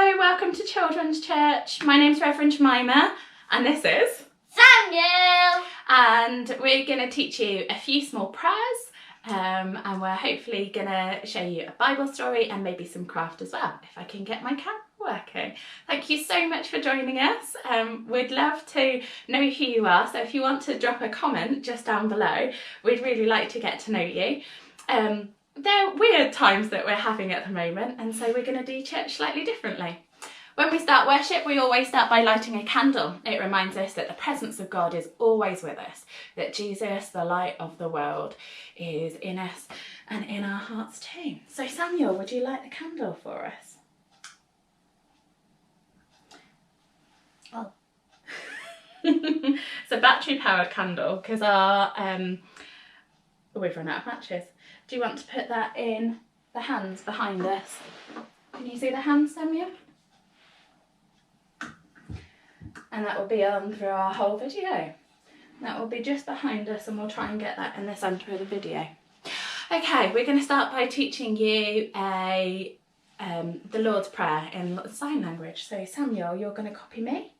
Hello, welcome to Children's Church. My name's Reverend Jemima and this is Samuel. And we're going to teach you a few small prayers and we're hopefully going to show you a Bible story and maybe some craft as well, if I can get my camera working. Thank you so much for joining us. We'd love to know who you are, so if you want to drop a comment just down below, we'd really like to get to know you. They're weird times that we're having at the moment, and so we're going to do church slightly differently. When we start worship, we always start by lighting a candle. It reminds us that the presence of God is always with us, that Jesus, the light of the world, is in us and in our hearts too. So Samuel, would you light the candle for us? Oh. It's a battery-powered candle because we've run out of matches. Do you want to put that in the hands behind us? Can you see the hands, Samuel? And that will be on through our whole video. That will be just behind us and we'll try and get that in the centre of the video. Okay, we're going to start by teaching you the Lord's Prayer in sign language. So Samuel, you're going to copy me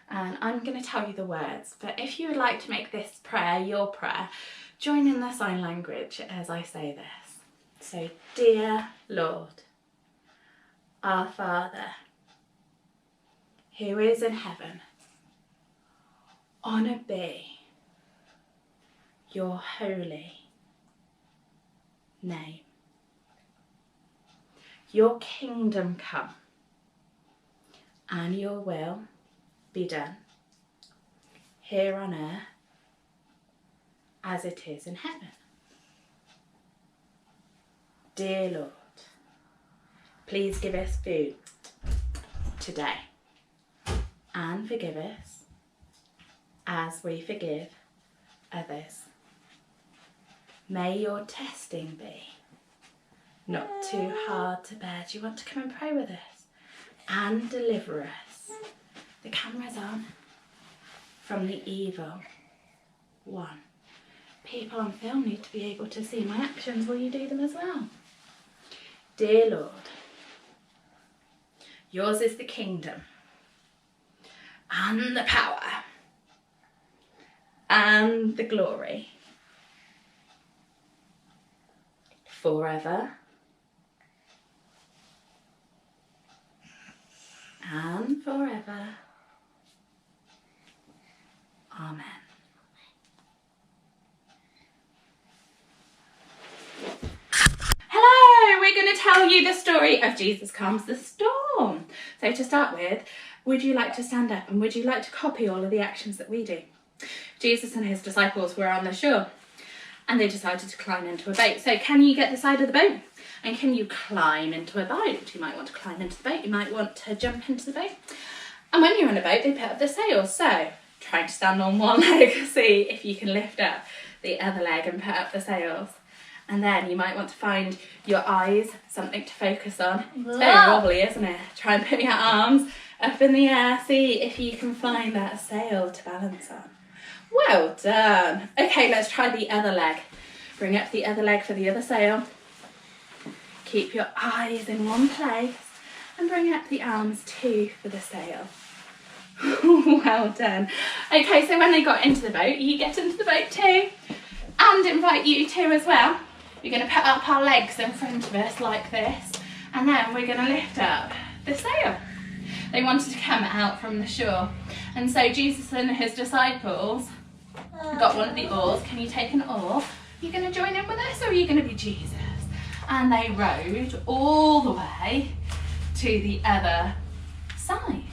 and I'm going to tell you the words. But if you would like to make this prayer your prayer, join in the sign language as I say this. So, dear Lord, our Father, who is in heaven, honoured be your holy name. Your kingdom come and your will be done here on earth as it is in heaven. Dear Lord, please give us food today and forgive us as we forgive others. May your testing be not too hard to bear. Do you want to come and pray with us? And deliver us, the camera's on, from the evil one. People on film need to be able to see my actions. Will you do them as well? Dear Lord, yours is the kingdom and the power and the glory forever and forever. Amen. Hello, we're going to tell you the story of Jesus Calms the Storm. So to start with, would you like to stand up and would you like to copy all of the actions that we do? Jesus and his disciples were on the shore and they decided to climb into a boat. So can you get the side of the boat? And can you climb into a boat? You might want to climb into the boat. You might want to jump into the boat. And when you're on a boat, they put up the sails. So try to stand on one leg, see if you can lift up the other leg and put up the sails. And then you might want to find your eyes, something to focus on. It's very wobbly, isn't it? Try and put your arms up in the air, see if you can find that sail to balance on. Well done. Okay, let's try the other leg. Bring up the other leg for the other sail. Keep your eyes in one place and bring up the arms too for the sail. Well done. Okay, so when they got into the boat, you get into the boat too, and invite you to as well. We're going to put up our legs in front of us like this, and then we're going to lift up the sail. They wanted to come out from the shore, and so Jesus and his disciples got one of the oars. Can you take an oar? Are you going to join in with us, or are you going to be Jesus? And they rowed all the way to the other side.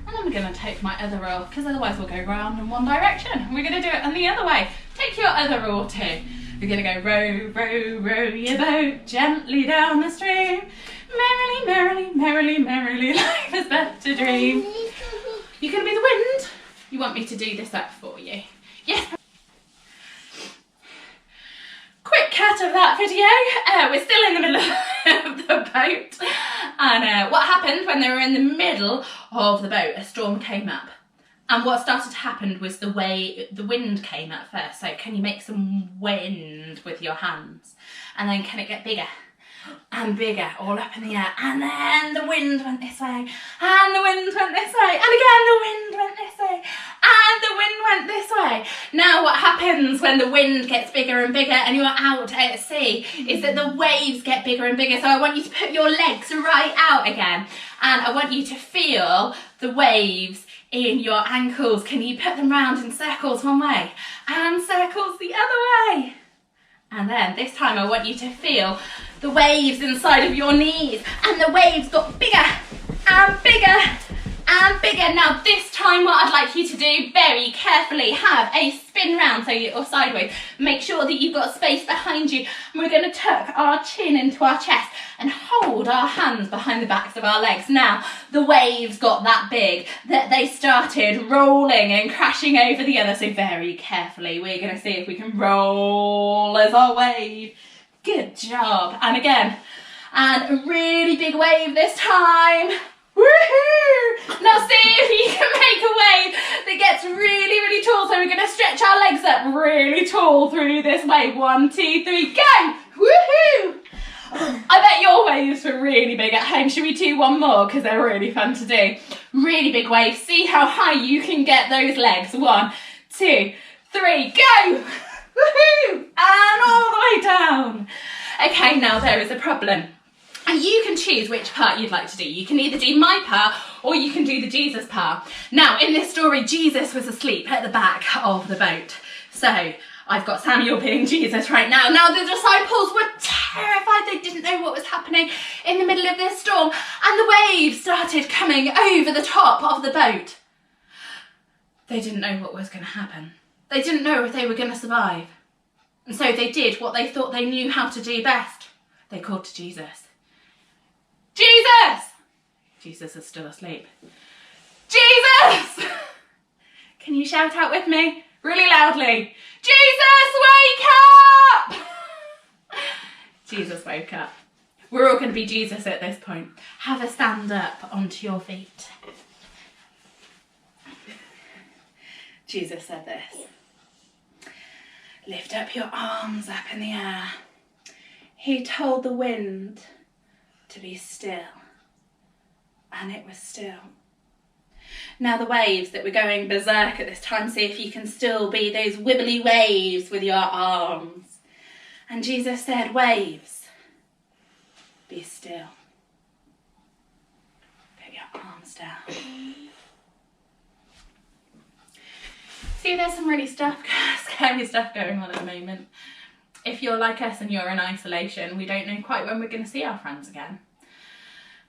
And I'm going to take my other oar, because otherwise we'll go round in one direction. We're going to do it on the other way. Take your other oar too. We're going to go row, row, row your boat gently down the stream. Merrily, merrily, merrily, merrily, life is but a dream. You're going to be the wind? You want me to do this up for you? Yes. Quick cut of that video. We're still in the middle of the boat. And what happened when they were in the middle of the boat, a storm came up. And what started to happen was the wind came up first. So can you make some wind with your hands? And then can it get bigger? and bigger, all up in the air. And then the wind went this way, and the wind went this way, and again the wind went this way, and the wind went this way. Now what happens when the wind gets bigger and bigger and you're out at sea is that the waves get bigger and bigger. So I want you to put your legs right out again, and I want you to feel the waves in your ankles. Can you put them round in circles one way and circles the other way? And then this time I want you to feel the waves inside of your knees, and the waves got bigger and bigger and bigger. Now this time what I'd like you to do, very carefully, have a spin round so you're sideways. Make sure that you've got space behind you. And we're going to tuck our chin into our chest and hold our hands behind the backs of our legs. Now the waves got that big that they started rolling and crashing over the other. So very carefully we're going to see if we can roll as our wave. Good job. And again, and a really big wave this time. Woohoo! Now see if you can make a wave that gets really, really tall. So we're going to stretch our legs up really tall through this wave. 1, 2, 3, go! Woohoo! I bet your waves were really big at home. Should we do one more? Because they're really fun to do. Really big waves. See how high you can get those legs. 1, 2, 3, go! Woohoo! And all the way down. Okay, now there is a problem. And you can choose which part you'd like to do. You can either do my part or you can do the Jesus part. Now, in this story, Jesus was asleep at the back of the boat. So I've got Samuel being Jesus right now. Now, the disciples were terrified. They didn't know what was happening in the middle of this storm. And the waves started coming over the top of the boat. They didn't know what was going to happen. They didn't know if they were going to survive. And so they did what they thought they knew how to do best. They called to Jesus. Jesus! Jesus is still asleep. Jesus! Can you shout out with me? Really loudly. Jesus, wake up! Jesus woke up. We're all going to be Jesus at this point. Have a stand up onto your feet. Jesus said this. Lift up your arms up in the air. He told the wind to be still, and it was still. Now the waves that were going berserk at this time, see if you can still be those wibbly waves with your arms. And Jesus said, waves, be still. Put your arms down. See, there's some really scary stuff going on at the moment. If you're like us and you're in isolation, we don't know quite when we're going to see our friends again.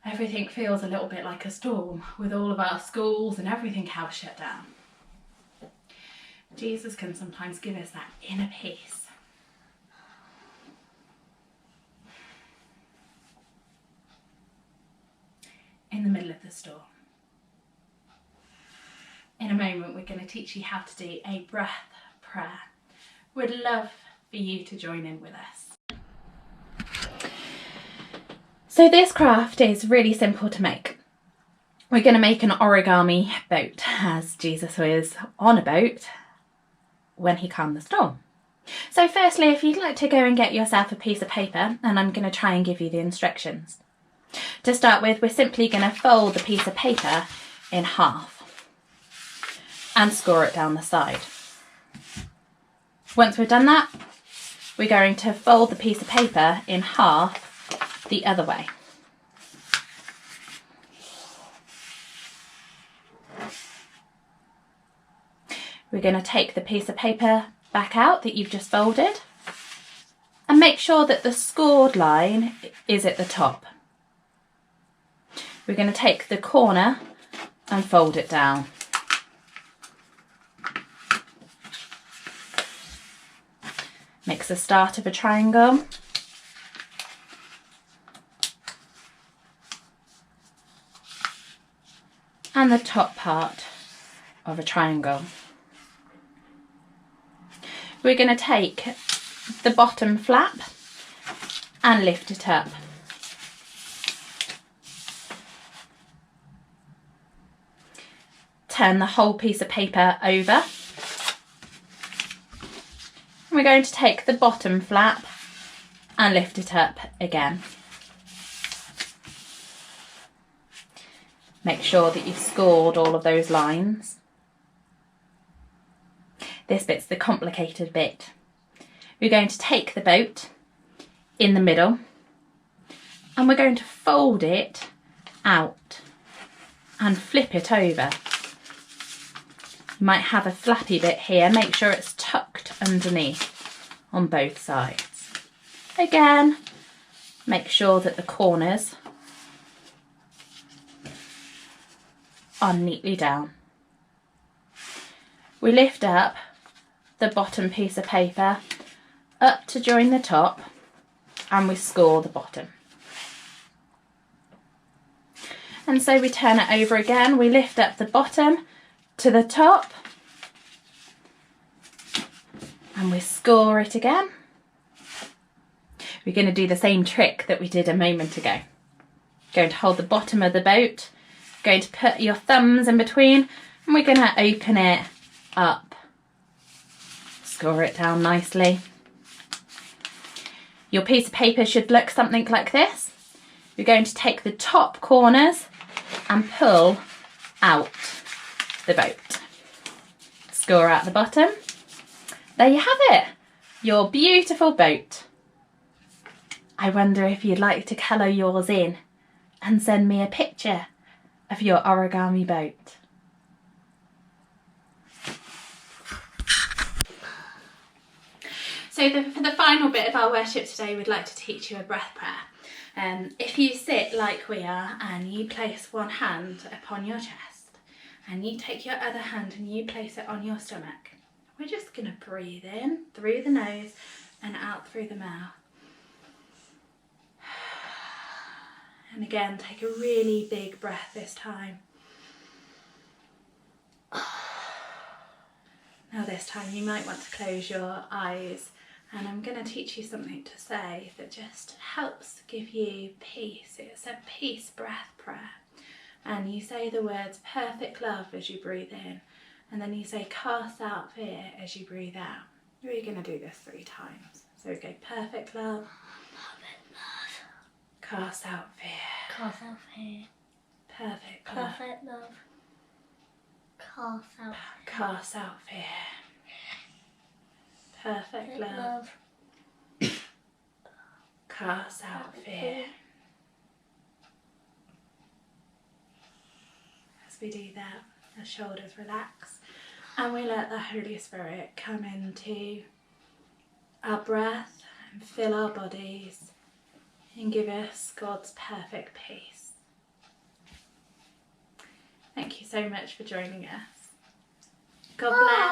Everything feels a little bit like a storm with all of our schools and everything else shut down. Jesus can sometimes give us that inner peace. In the middle of the storm. In a moment, we're going to teach you how to do a breath prayer. We'd love for you to join in with us. So this craft is really simple to make. We're going to make an origami boat, as Jesus was on a boat when he calmed the storm. So firstly, if you'd like to go and get yourself a piece of paper, and I'm going to try and give you the instructions. To start with, we're simply going to fold the piece of paper in half and score it down the side. Once we've done that, we're going to fold the piece of paper in half the other way. We're going to take the piece of paper back out that you've just folded and make sure that the scored line is at the top. We're going to take the corner and fold it down. Makes the start of a triangle. And the top part of a triangle. We're going to take the bottom flap and lift it up. Turn the whole piece of paper over. We're going to take the bottom flap and lift it up again. Make sure that you've scored all of those lines. This bit's the complicated bit. We're going to take the boat in the middle and we're going to fold it out and flip it over. You might have a flappy bit here. Make sure it's tucked underneath on both sides. Again, make sure that the corners are neatly down. We lift up the bottom piece of paper up to join the top and we score the bottom. And so we turn it over again. We lift up the bottom to the top and we score it again. We're going to do the same trick that we did a moment ago. Going to hold the bottom of the boat, going to put your thumbs in between and we're going to open it up. Score it down nicely. Your piece of paper should look something like this. You're going to take the top corners and pull out the boat. Score out the bottom. There you have it, your beautiful boat. I wonder if you'd like to colour yours in and send me a picture of your origami boat. So for the final bit of our worship today, we'd like to teach you a breath prayer. If you sit like we are and you place one hand upon your chest and you take your other hand and you place it on your stomach, we're just going to breathe in through the nose and out through the mouth. And again, take a really big breath this time. Now this time you might want to close your eyes and I'm going to teach you something to say that just helps give you peace. It's a peace breath prayer. And you say the words perfect love as you breathe in and then you say cast out fear as you breathe out. We're going to do this 3 times. So we go perfect love. Cast out fear. Cast out fear. Perfect love. Perfect love. Cast out. Cast out fear. Perfect love. Cast out fear. As we do that, the shoulders relax and we let the Holy Spirit come into our breath and fill our bodies and give us God's perfect peace. Thank you so much for joining us. God bless.